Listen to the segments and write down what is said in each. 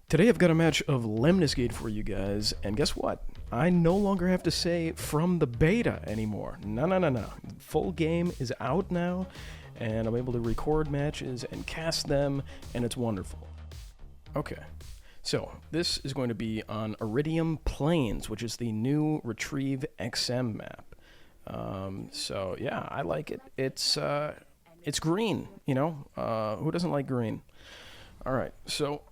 Today I've got a match of Lemnis Gate for you guys, and guess what? I no longer have to say from the beta anymore. No. Full game is out now, and I'm able to record matches and cast them, and it's wonderful. Okay, so this is going to be on Iridium Planes, which is the new Retrieve XM map. So yeah, I like it. It's green, you know? Who doesn't like green? Alright, so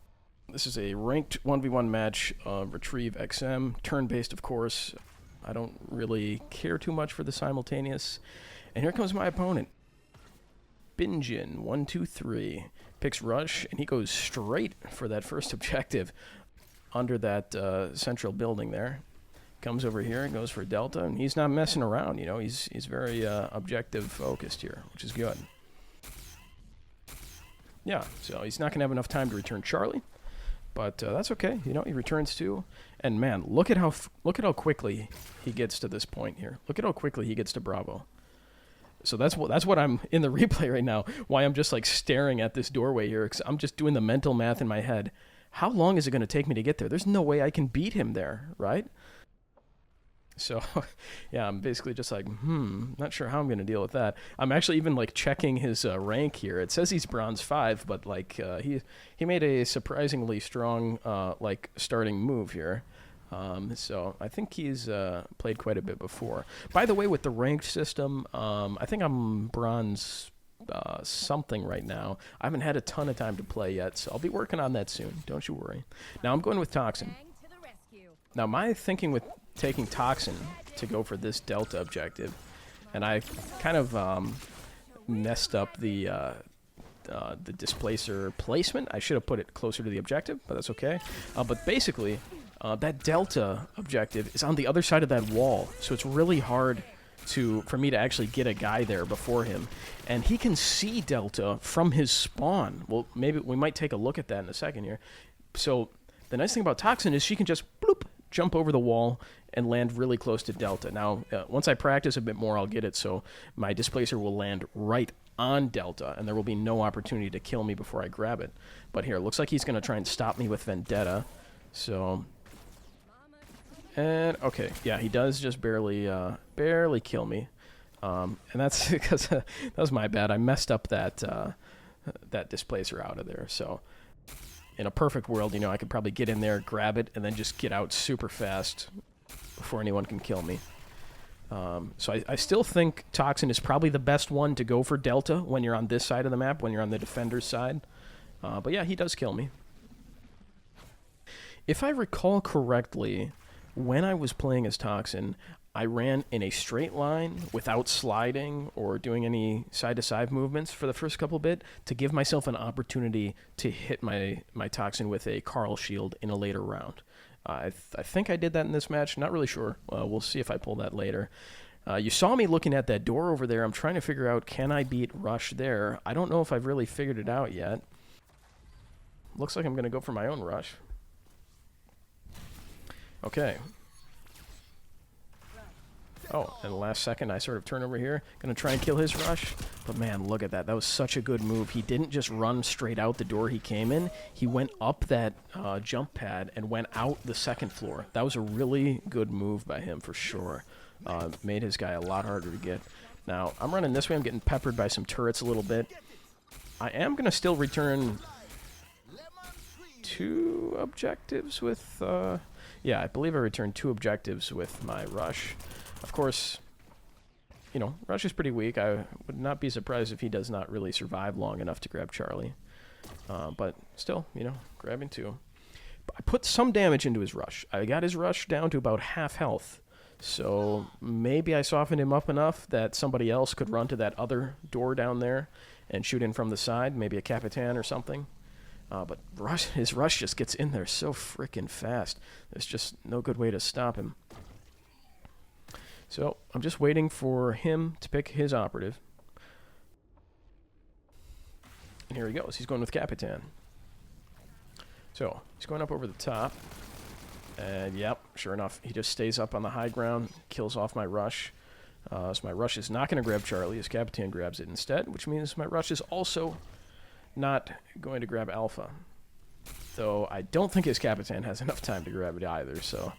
this is a ranked 1v1 match of Retrieve XM, turn-based of course. I don't really care too much for the simultaneous. And here comes my opponent. Binjin, 1-2-3, picks Rush, and he goes straight for that first objective under that central building there. Comes over here and goes for Delta, and he's not messing around, you know, he's very objective focused here, which is good. Yeah, so he's not going to have enough time to return Charlie. But that's okay, you know. He returns too, and man, look at how quickly he gets to this point here. Look at how quickly he gets to Bravo. So that's what I'm in the replay right now. Why I'm just like staring at this doorway here, because I'm just doing the mental math in my head. How long is it going to take me to get there? There's no way I can beat him there, right? So, yeah, I'm basically just like, not sure how I'm going to deal with that. I'm actually even, like, checking his rank here. It says he's bronze 5, but, like, he made a surprisingly strong, like, starting move here. So I think he's played quite a bit before. By the way, with the ranked system, I think I'm bronze something right now. I haven't had a ton of time to play yet, so I'll be working on that soon. Don't you worry. Now, I'm going with Toxin. Now, my thinking with taking Toxin to go for this Delta objective, and I kind of messed up the displacer placement. I should have put it closer to the objective, but that's okay. But basically, that Delta objective is on the other side of that wall, so it's really hard for me to actually get a guy there before him. And he can see Delta from his spawn. Well, maybe we might take a look at that in a second here. So the nice thing about Toxin is she can just bloop, jump over the wall and land really close to Delta. Now, once I practice a bit more, I'll get it so my displacer will land right on Delta, and there will be no opportunity to kill me before I grab it. But here, it looks like he's going to try and stop me with Vendetta. So, and okay, yeah, he does just barely kill me. And that's because that was my bad. I messed up that displacer out of there. So, in a perfect world, you know, I could probably get in there, grab it, and then just get out super fast before anyone can kill me. So I still think Toxin is probably the best one to go for Delta when you're on this side of the map, when you're on the defender's side. But yeah, he does kill me. If I recall correctly, when I was playing as Toxin, I ran in a straight line without sliding or doing any side-to-side movements for the first couple bit to give myself an opportunity to hit my Toxin with a Carl shield in a later round. I think I did that in this match. Not really sure. We'll see if I pull that later. You saw me looking at that door over there. I'm trying to figure out, can I beat Rush there? I don't know if I've really figured it out yet. Looks like I'm going to go for my own Rush. Okay. Oh, and the last second I sort of turn over here. Gonna try and kill his Rush. But man, look at that. That was such a good move. He didn't just run straight out the door he came in. He went up that jump pad and went out the second floor. That was a really good move by him for sure. Made his guy a lot harder to get. Now, I'm running this way. I'm getting peppered by some turrets a little bit. I am gonna still return 2 objectives with... yeah, I believe I returned 2 objectives with my Rush. Of course, you know, Rush is pretty weak. I would not be surprised if he does not really survive long enough to grab Charlie. But still, you know, grabbing 2. I put some damage into his Rush. I got his Rush down to about half health. So maybe I softened him up enough that somebody else could run to that other door down there and shoot in from the side, maybe a Capitan or something. But his Rush just gets in there so freaking fast. There's just no good way to stop him. So, I'm just waiting for him to pick his operative. And here he goes. He's going with Capitan. So, he's going up over the top. And, yep, sure enough, he just stays up on the high ground, kills off my Rush. So my Rush is not going to grab Charlie. His Capitan grabs it instead, which means my Rush is also not going to grab Alpha. Though I don't think his Capitan has enough time to grab it either, so...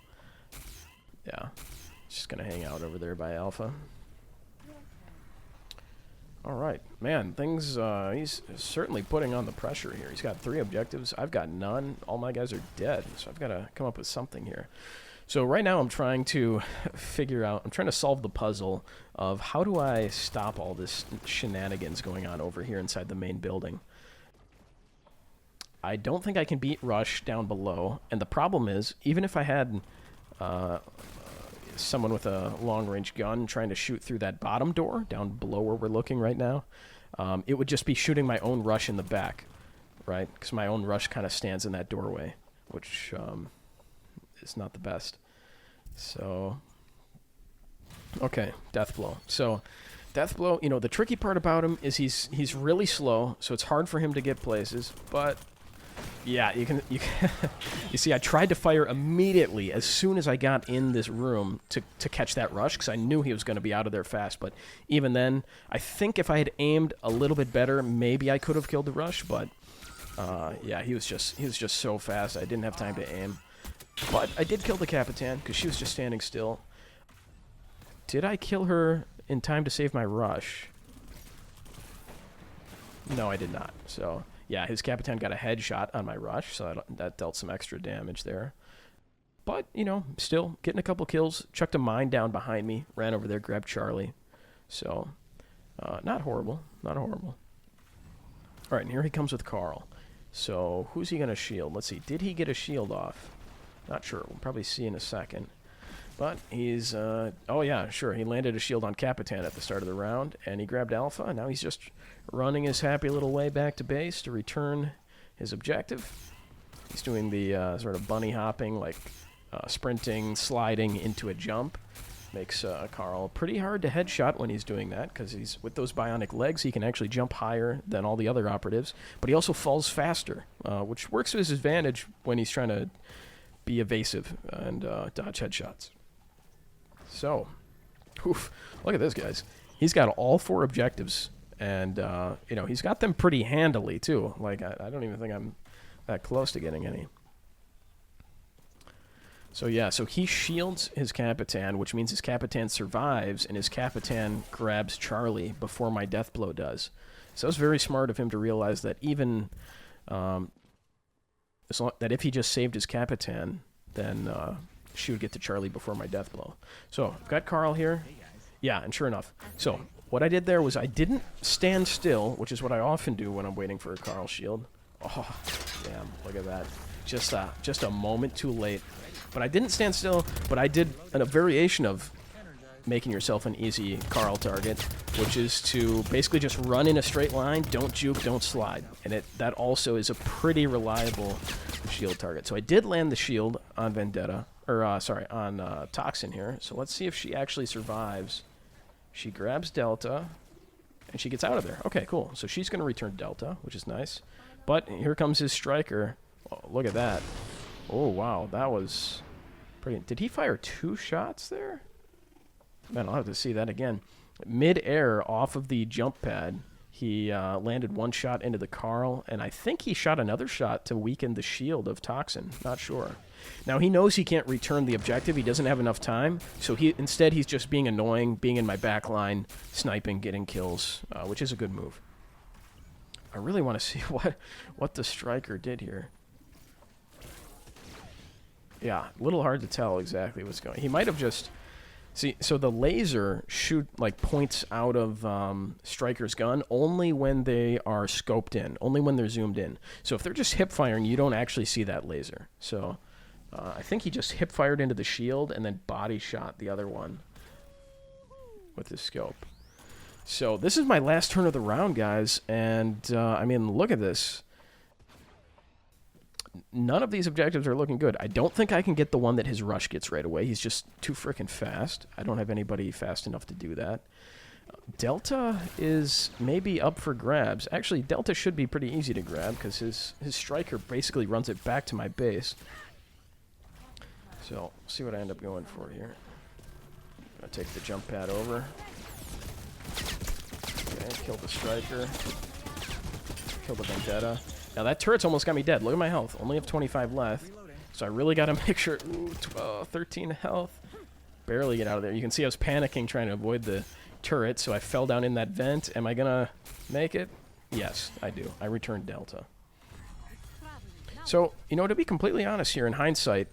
Yeah. Just gonna hang out over there by Alpha. Alright. Man, things... he's certainly putting on the pressure here. He's got 3 objectives. I've got none. All my guys are dead, so I've got to come up with something here. So right now I'm trying to figure out... I'm trying to solve the puzzle of how do I stop all this shenanigans going on over here inside the main building. I don't think I can beat Rush down below, and the problem is, even if I had someone with a long-range gun trying to shoot through that bottom door, down below where we're looking right now, it would just be shooting my own Rush in the back, right? Because my own Rush kind of stands in that doorway, which is not the best. So, okay, Deathblow. So, Deathblow, you know, the tricky part about him is he's really slow, so it's hard for him to get places, but... Yeah, you see, I tried to fire immediately as soon as I got in this room to catch that Rush, because I knew he was going to be out of there fast. But even then, I think if I had aimed a little bit better, maybe I could have killed the Rush. But yeah, he was just so fast, I didn't have time to aim. But I did kill the Capitan because she was just standing still. Did I kill her in time to save my Rush? No, I did not. So. Yeah, his Capitan got a headshot on my Rush, so that dealt some extra damage there. But, you know, still getting a couple kills. Chucked a mine down behind me, ran over there, grabbed Charlie. So, not horrible, not horrible. All right, and here he comes with Carl. So, who's he going to shield? Let's see, did he get a shield off? Not sure, we'll probably see in a second. But he's, oh yeah, sure, he landed a shield on Capitan at the start of the round, and he grabbed Alpha, and now he's just running his happy little way back to base to return his objective. He's doing the sort of bunny hopping, like sprinting, sliding into a jump. Makes Carl pretty hard to headshot when he's doing that, because he's with those bionic legs, he can actually jump higher than all the other operatives, but he also falls faster, which works to his advantage when he's trying to be evasive and dodge headshots. So, oof, look at this, guys. He's got all 4 objectives, and, you know, he's got them pretty handily, too. Like, I don't even think I'm that close to getting any. So, yeah, so he shields his Capitan, which means his Capitan survives, and his Capitan grabs Charlie before my Deathblow does. So it was very smart of him to realize that even, that if he just saved his Capitan, then, she would get to Charlie before my Deathblow. So, I've got Carl here. Yeah, and sure enough. So, what I did there was I didn't stand still, which is what I often do when I'm waiting for a Carl shield. Oh, damn, look at that. Just a moment too late. But I didn't stand still, but I did a variation of making yourself an easy Carl target, which is to basically just run in a straight line, don't juke, don't slide. And that also is a pretty reliable shield target. So I did land the shield on Vendetta. Or, sorry, on Toxin here. So let's see if she actually survives. She grabs Delta, and she gets out of there. Okay, cool. So she's going to return Delta, which is nice. But here comes his striker. Oh, look at that. Oh, wow. That was pretty... Did he fire 2 shots there? Man, I'll have to see that again. Mid-air, off of the jump pad, he landed 1 shot into the Carl, and I think he shot another shot to weaken the shield of Toxin. Not sure. Now, he knows he can't return the objective. He doesn't have enough time. So instead, he's just being annoying, being in my back line, sniping, getting kills, which is a good move. I really want to see what the striker did here. Yeah, a little hard to tell exactly what's going on. He might have just... See, so the laser points out of Striker's gun only when they are scoped in, only when they're zoomed in. So if they're just hip firing, you don't actually see that laser. So I think he just hip fired into the shield and then body shot the other one with his scope. So this is my last turn of the round, guys, and I mean, look at this. None of these objectives are looking good. I don't think I can get the one that his Rush gets right away. He's just too freaking fast. I don't have anybody fast enough to do that. Delta is maybe up for grabs. Actually, Delta should be pretty easy to grab because his striker basically runs it back to my base. So, we'll see what I end up going for here. I'll take the jump pad over. Okay, kill the striker. Kill the Vendetta. Now that turret's almost got me dead. Look at my health. Only have 25 left. So I really got to make sure... Ooh, 13 health. Barely get out of there. You can see I was panicking trying to avoid the turret, so I fell down in that vent. Am I going to make it? Yes, I do. I returned Delta. So, you know, to be completely honest here, in hindsight,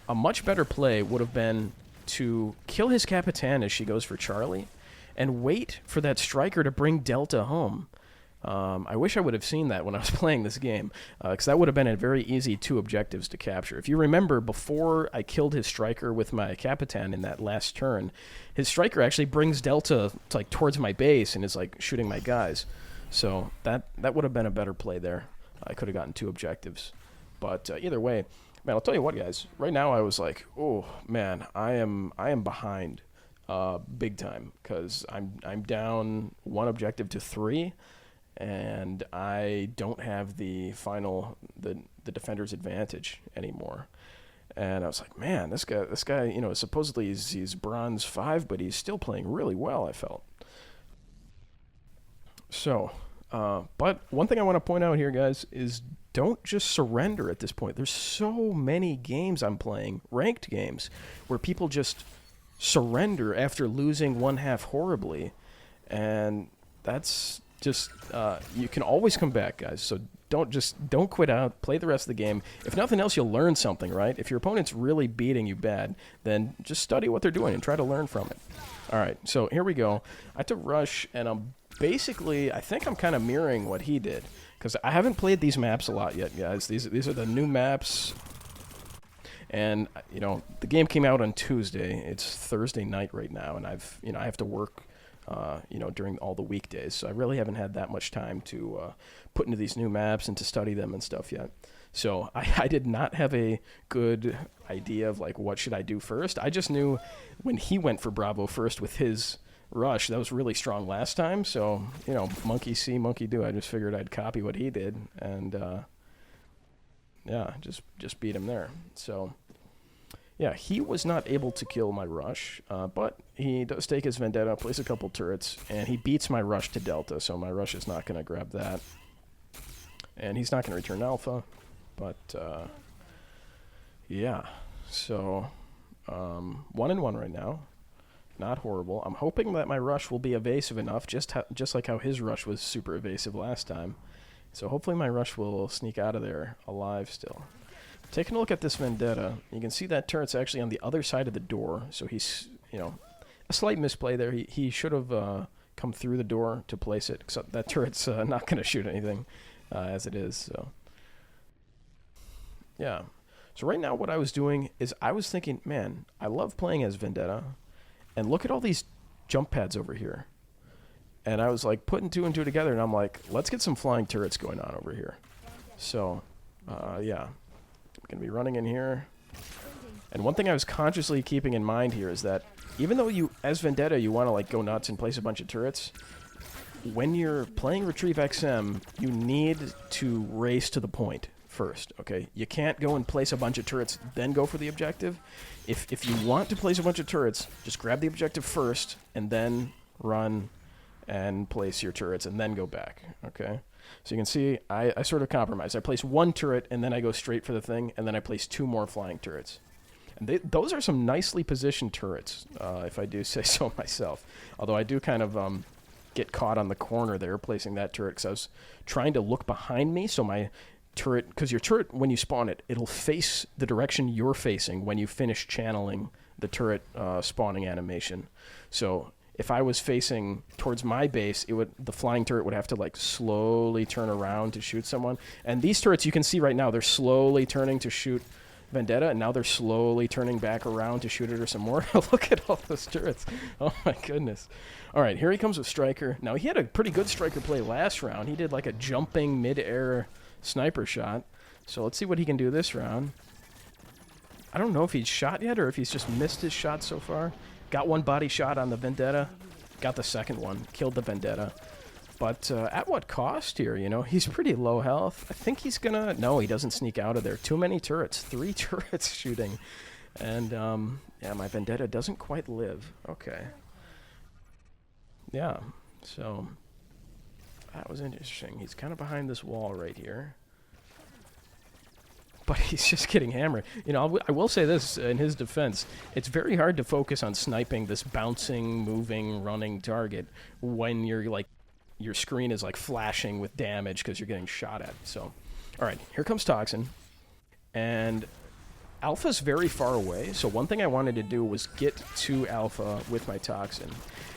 a much better play would have been to kill his Capitan as she goes for Charlie and wait for that striker to bring Delta home. I wish I would have seen that when I was playing this game, because that would have been a very easy 2 objectives to capture. If you remember, before I killed his striker with my Capitan in that last turn, his striker actually brings Delta like towards my base and is like shooting my guys. So that would have been a better play there. I could have gotten 2 objectives. But either way, man, I'll tell you what, guys. Right now I was like, oh, man, I am behind big time, because I'm down 1 objective to 3. And I don't have the defender's advantage anymore. And I was like, man, this guy, you know, supposedly he's bronze 5, but he's still playing really well, I felt. So, but one thing I want to point out here, guys, is don't just surrender at this point. There's so many games I'm playing, ranked games, where people just surrender after losing 1/2 horribly. And that's... just, you can always come back, guys. So don't quit out. Play the rest of the game. If nothing else, you'll learn something, right? If your opponent's really beating you bad, then just study what they're doing and try to learn from it. All right, so here we go. I had to rush, and I'm basically, I think I'm kind of mirroring what he did, because I haven't played these maps a lot yet, guys. These are the new maps. And, you know, the game came out on Tuesday. It's Thursday night right now, and I have to work you know, during all the weekdays. So I really haven't had that much time to put into these new maps and to study them and stuff yet. So I did not have a good idea of, like, what should I do first. I just knew when he went for Bravo first with his rush, that was really strong last time. So, you know, monkey see, monkey do. I just figured I'd copy what he did and, yeah, just beat him there. So... yeah, he was not able to kill my rush, but he does take his Vendetta, place a couple turrets, and he beats my rush to Delta, so my rush is not going to grab that. And he's not going to return Alpha, but, yeah. So, 1-1 right now. Not horrible. I'm hoping that my rush will be evasive enough, just like how his rush was super evasive last time. So hopefully my rush will sneak out of there alive still. Taking a look at this Vendetta, you can see that turret's actually on the other side of the door, so he's, you know, a slight misplay there. He should have come through the door to place it, except that turret's not going to shoot anything as it is, so. Yeah. So right now what I was doing is I was thinking, man, I love playing as Vendetta, and look at all these jump pads over here. And I was like putting 2 and 2 together, and I'm like, let's get some flying turrets going on over here. So, yeah. Going to be running in here. And one thing I was consciously keeping in mind here is that even though you, as Vendetta, you want to like go nuts and place a bunch of turrets, when you're playing Retrieve XM, you need to race to the point first, okay? You can't go and place a bunch of turrets, then go for the objective. If you want to place a bunch of turrets, just grab the objective first, and then run and place your turrets, and then go back, okay? So you can see I sort of compromise. I place 1 turret, and then I go straight for the thing, and then I place 2 more flying turrets. And those are some nicely positioned turrets, if I do say so myself. Although I do kind of get caught on the corner there, placing that turret, because I was trying to look behind me, so my turret, because your turret, when you spawn it, it'll face the direction you're facing when you finish channeling the turret spawning animation. So if I was facing towards my base, the flying turret would have to like slowly turn around to shoot someone. And these turrets, you can see right now, they're slowly turning to shoot Vendetta, and now they're slowly turning back around to shoot at her some more. Look at all those turrets. Oh my goodness. All right, here he comes with Striker. Now, he had a pretty good Striker play last round. He did like a jumping mid-air sniper shot. So let's see what he can do this round. I don't know if he's shot yet or if he's just missed his shot so far. Got one body shot on the Vendetta. Got the second one. Killed the Vendetta. But at what cost here, you know? He's pretty low health. I think he's gonna... No, he doesn't sneak out of there. Too many turrets. 3 turrets shooting. And, yeah, my Vendetta doesn't quite live. Okay. Yeah, so... That was interesting. He's kind of behind this wall right here. but he's just getting hammered. You know, I will say this in his defense. It's very hard to focus on sniping this bouncing, moving, running target when you're like, your screen is like flashing with damage because you're getting shot at. So, all right, here comes Toxin. And Alpha's very far away, so one thing I wanted to do was get to Alpha with my Toxin.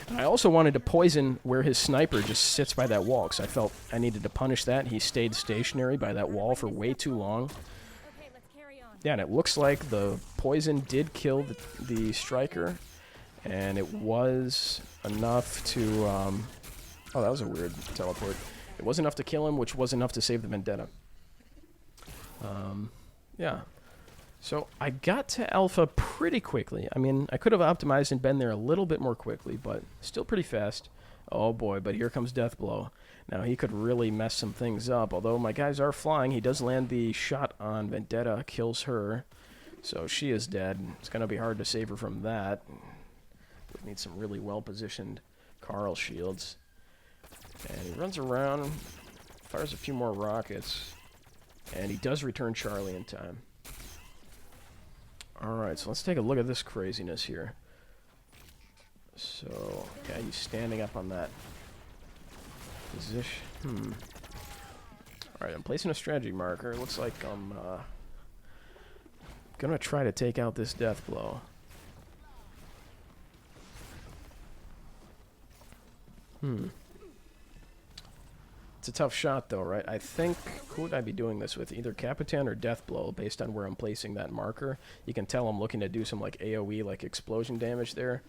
And I also wanted to poison where his sniper just sits by that wall, because I felt I needed to punish that. He stayed stationary by that wall for way too long. Okay, let's carry on. Yeah, and it looks like the poison did kill the striker, and it was enough to... oh, that was a weird teleport. It was enough to kill him, which was enough to save the Vendetta. Yeah. So I got to Alpha pretty quickly. I mean, I could have optimized and been there a little bit more quickly, but still pretty fast. Oh boy, but here comes Deathblow. Now he could really mess some things up. Although my guys are flying, he does land the shot on Vendetta, kills her. So she is dead. It's going to be hard to save her from that. Would need some really well-positioned Carl shields. And he runs around, fires a few more rockets, and he does return Charlie in time. Alright, so let's take a look at this craziness here. So, yeah, he's standing up on that position. Alright, I'm placing a strategy marker. It looks like I'm gonna try to take out this Deathblow. It's a tough shot, though, right? I think, who would I be doing this with? Either Capitan or Deathblow, based on where I'm placing that marker. You can tell I'm looking to do some, like, AoE, like, explosion damage there.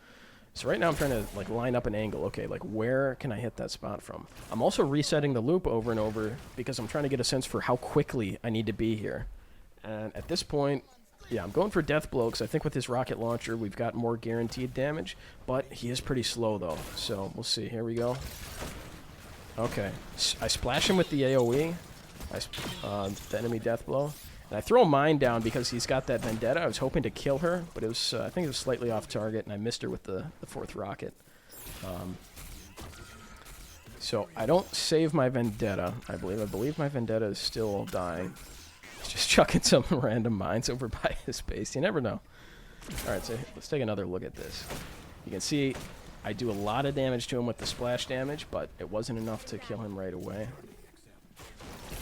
So right now I'm trying to, like, line up an angle. Okay, like, where can I hit that spot from? I'm also resetting the loop over and over because I'm trying to get a sense for how quickly I need to be here. And at this point, yeah, I'm going for Deathblow because I think with his rocket launcher we've got more guaranteed damage. But he is pretty slow, though. So we'll see. Here we go. Okay, I splash him with the AoE, the enemy Deathblow, and I throw a mine down because he's got that Vendetta. I was hoping to kill her, but it was I think it was slightly off target, and I missed her with the fourth rocket. So I don't save my Vendetta, I believe. I believe my Vendetta is still dying. He's just chucking some random mines over by his base. You never know. All right, so let's take another look at this. You can see I do a lot of damage to him with the splash damage, but it wasn't enough to kill him right away.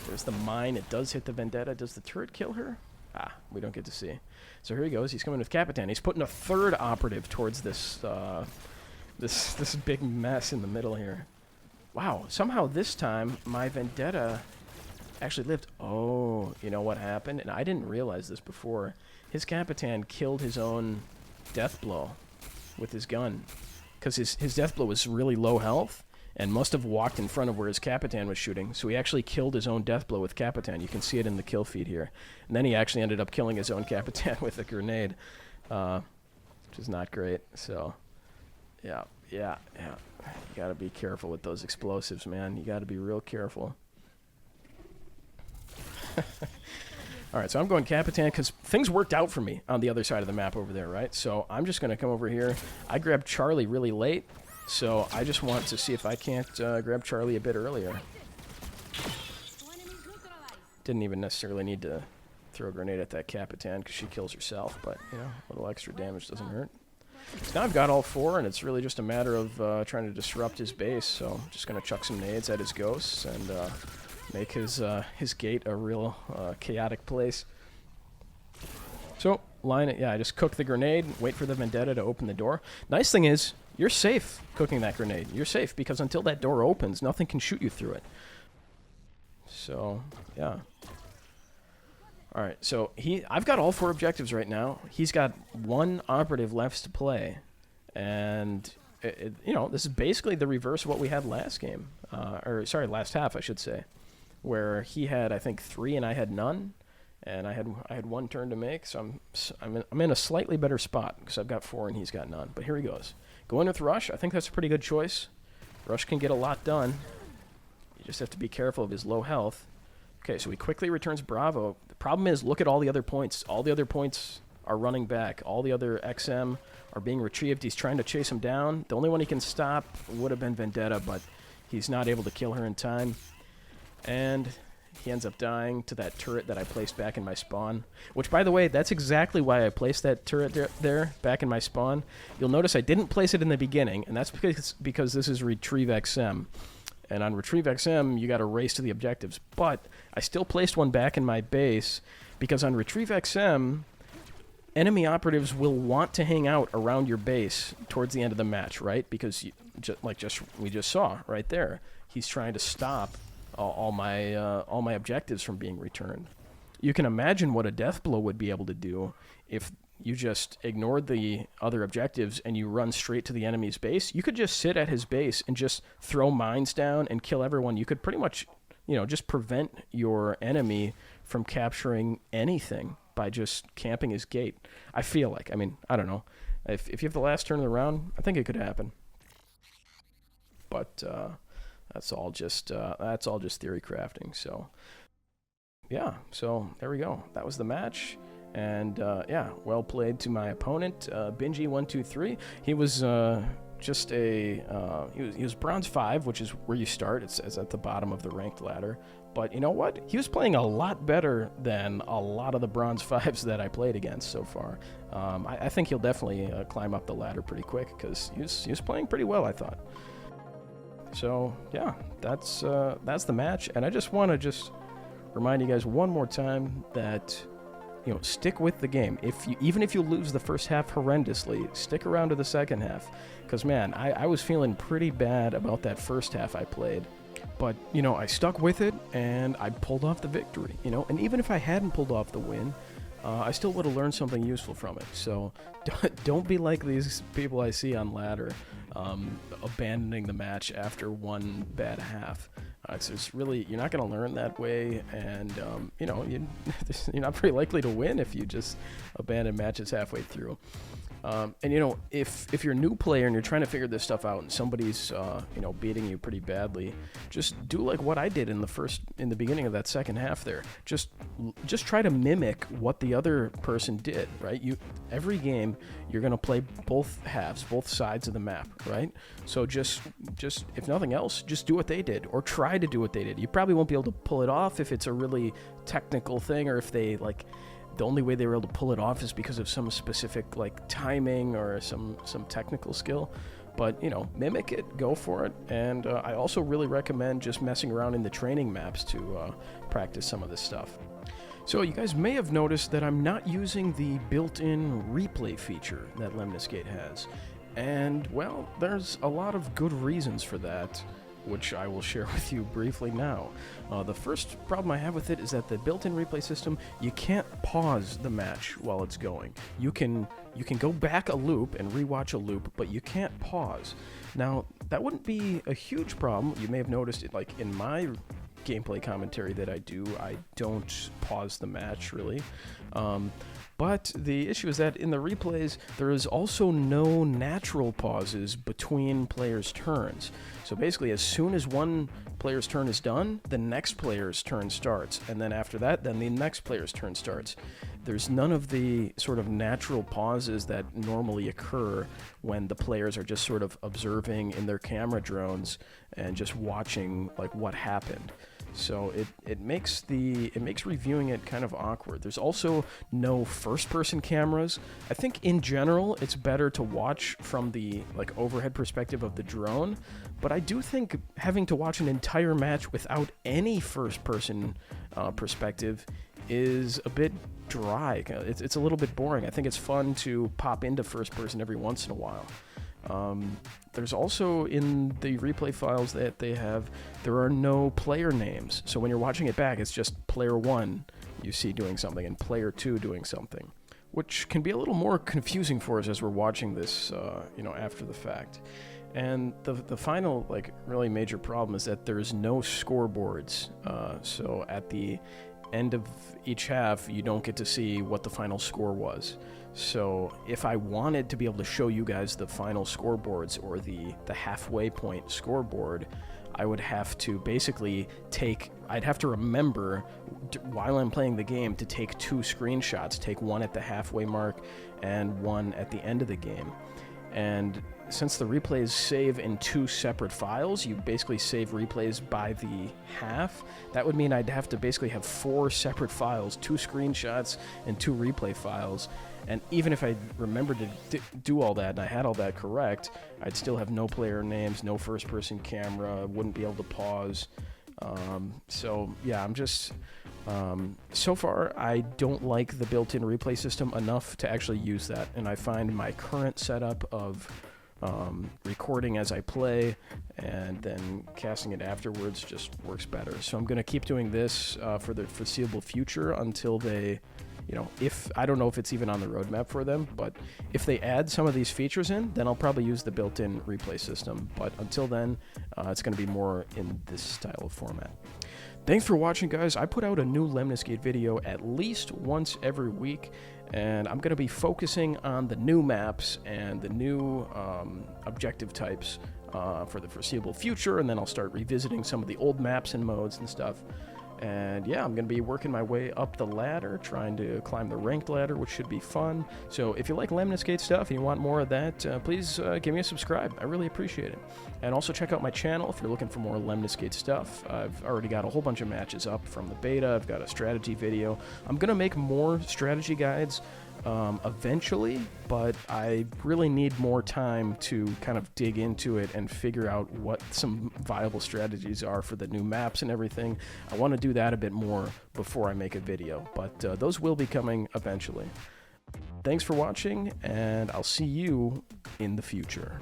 There's the mine. It does hit the Vendetta. Does the turret kill her? Ah, we don't get to see. So here he goes. He's coming with Capitan. He's putting a third operative towards this this big mess in the middle here. Wow. Somehow this time my Vendetta actually lived. Oh, you know what happened? And I didn't realize this before. His Capitan killed his own Deathblow with his gun. Because his Deathblow was really low health and must have walked in front of where his Capitan was shooting. So he actually killed his own Deathblow with Capitan. You can see it in the kill feed here. And then he actually ended up killing his own Capitan with a grenade, which is not great. So, yeah. You got to be careful with those explosives, man. You got to be real careful. All right, so I'm going Capitan because things worked out for me on the other side of the map over there, right? So I'm just going to come over here. I grabbed Charlie really late, so I just want to see if I can't grab Charlie a bit earlier. Didn't even necessarily need to throw a grenade at that Capitan because she kills herself, but, you know, a little extra damage doesn't hurt. So now I've got all four, and it's really just a matter of trying to disrupt his base, so I'm just going to chuck some nades at his ghosts and... make his gate a real chaotic place. So, line it. Yeah, I just cook the grenade, wait for the Vendetta to open the door. Nice thing is, you're safe cooking that grenade. You're safe, because until that door opens, nothing can shoot you through it. So, yeah. Alright, so I've got all four objectives right now. He's got one operative left to play. And, you know, this is basically the reverse of what we had last game. Last half, I should say. Where he had, I think, 3 and I had none, and I had one turn to make, so I'm in a slightly better spot because I've got 4 and he's got none. But here he goes, going with Rush. I think that's a pretty good choice. Rush can get a lot done. You just have to be careful of his low health. Okay, so he quickly returns Bravo. The problem is, look at all the other points. All the other points are running back. All the other XM are being retrieved. He's trying to chase him down. The only one he can stop would have been Vendetta, but he's not able to kill her in time. And he ends up dying to that turret that I placed back in my spawn. Which, by the way, that's exactly why I placed that turret there back in my spawn. You'll notice I didn't place it in the beginning, and that's because this is Retrieve XM. And on Retrieve XM, you got to race to the objectives. But I still placed one back in my base because on Retrieve XM, enemy operatives will want to hang out around your base towards the end of the match, right? Because we just saw right there, he's trying to stop all my objectives from being returned. You can imagine what a death blow would be able to do if you just ignored the other objectives and you run straight to the enemy's base. You could just sit at his base and just throw mines down and kill everyone. You could pretty much, just prevent your enemy from capturing anything by just camping his gate. I feel like. I mean, I don't know. If you have the last turn of the round, I think it could happen. But that's all just theory crafting. So yeah. So there we go. That was the match. And yeah, well played to my opponent, Bingy123. He was he was bronze 5, which is where you start. It's at the bottom of the ranked ladder. But you know what? He was playing a lot better than a lot of the bronze 5s that I played against so far. I think he'll definitely climb up the ladder pretty quick because he was playing pretty well, I thought. So yeah, that's the match. And I just want to remind you guys one more time that, stick with the game. Even if you lose the first half horrendously, stick around to the second half. Because, man, I was feeling pretty bad about that first half I played. But, I stuck with it, and I pulled off the victory, And even if I hadn't pulled off the win, I still would have learned something useful from it. So don't be like these people I see on ladder, abandoning the match after one bad half. It's really, you're not going to learn that way, and you're not very likely to win if you just abandon matches halfway through. And if you're a new player and you're trying to figure this stuff out, and somebody's beating you pretty badly, just do like what I did in the beginning of that second half there. Just try to mimic what the other person did, right? Every game you're gonna play both halves, both sides of the map, right? So just if nothing else, just do what they did, or try to do what they did. You probably won't be able to pull it off if it's a really technical thing, or if they the only way they were able to pull it off is because of some specific timing or some technical skill. But mimic it, go for it. And I also really recommend just messing around in the training maps to practice some of this stuff. So you guys may have noticed that I'm not using the built-in replay feature that Lemnis Gate has. And well, there's a lot of good reasons for that, which I will share with you briefly now. The first problem I have with it is that the built-in replay system, you can't pause the match while it's going. You can go back a loop and rewatch a loop, but you can't pause. Now, that wouldn't be a huge problem. You may have noticed it in my gameplay commentary that I don't pause the match, really. But the issue is that in the replays, there is also no natural pauses between players' turns. So basically, as soon as one player's turn is done, the next player's turn starts. And then after that, then the next player's turn starts. There's none of the sort of natural pauses that normally occur when the players are just sort of observing in their camera drones and just watching what happened. So it makes reviewing it kind of awkward. There's also no first-person cameras. I think in general it's better to watch from the overhead perspective of the drone, but I do think having to watch an entire match without any first-person perspective is a bit dry. It's a little bit boring. I think it's fun to pop into first-person every once in a while. There's also in the replay files that they have, there are no player names. So when you're watching it back, it's just player 1 you see doing something and player 2 doing something, which can be a little more confusing for us as we're watching this, after the fact. And the final, really major problem is that there's no scoreboards. So at the end of each half, you don't get to see what the final score was. So if I wanted to be able to show you guys the final scoreboards or the halfway point scoreboard, I would have to basically I'd have to remember while I'm playing the game to take 2 screenshots, take one at the halfway mark and one at the end of the game. And since the replays save in 2 separate files, you basically save replays by the half. That would mean I'd have to basically have 4 separate files, 2 screenshots and 2 replay files. And even if I remembered to do all that and I had all that correct, I'd still have no player names, no first-person camera, wouldn't be able to pause. So yeah, I'm just so far I don't like the built-in replay system enough to actually use that, and I find my current setup of recording as I play and then casting it afterwards just works better. So I'm going to keep doing this for the foreseeable future until they, you know, if I don't know if it's even on the roadmap for them, but if they add some of these features in, then I'll probably use the built-in replay system. But until then, it's going to be more in this style of format. Thanks for watching, guys. I put out a new Lemnis Gate video at least once every week, and I'm going to be focusing on the new maps and the new objective types for the foreseeable future, and then I'll start revisiting some of the old maps and modes and stuff. And yeah, I'm going to be working my way up the ladder, trying to climb the ranked ladder, which should be fun. So if you like Lemnis Gate stuff and you want more of that, please give me a subscribe. I really appreciate it. And also check out my channel if you're looking for more Lemnis Gate stuff. I've already got a whole bunch of matches up from the beta. I've got a strategy video. I'm going to make more strategy guides eventually, but I really need more time to kind of dig into it and figure out what some viable strategies are for the new maps and everything. I want to do that a bit more before I make a video, but those will be coming eventually. Thanks for watching, and I'll see you in the future.